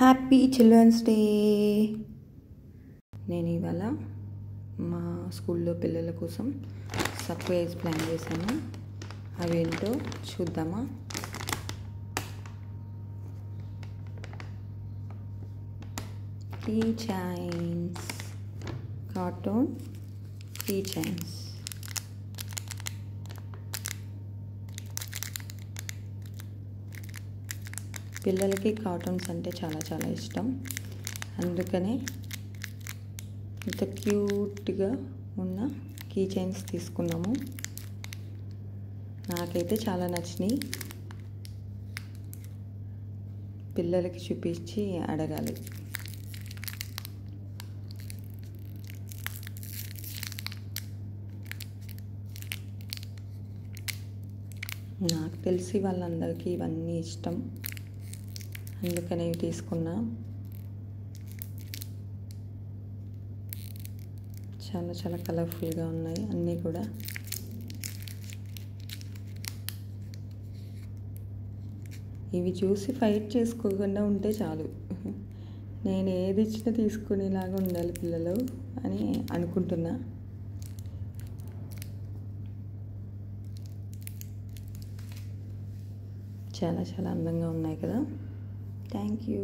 Happy children's day. నేను ఇవాళ మా స్కూల్లో పిల్లల కోసం సర్ప్రైజ్ ప్లాన్ చేశాను. అవేంటో చూద్దామా? Key chains, cartoon key chains. పిల్లలకి కార్టూన్స్ అంటే చాలా చాలా ఇష్టం. అందుకనే ఇంత క్యూట్గా ఉన్న కీ చైన్స్ తీసుకున్నాము. నాకైతే చాలా నచ్చినాయి. పిల్లలకి చూపించి అడగాలి. నాకు తెలిసి వాళ్ళందరికీ ఇవన్నీ ఇష్టం, అందుకనే ఇవి తీసుకున్నా. చాలా చాలా కలర్ఫుల్గా ఉన్నాయి అన్నీ కూడా. ఇవి చూసి ఫైట్ చేసుకోకుండా ఉంటే చాలు. నేను ఏది ఇచ్చినా తీసుకునేలాగా ఉండాలి పిల్లలు అని అనుకుంటున్నా. చాలా చాలా అందంగా ఉన్నాయి కదా. Thank you.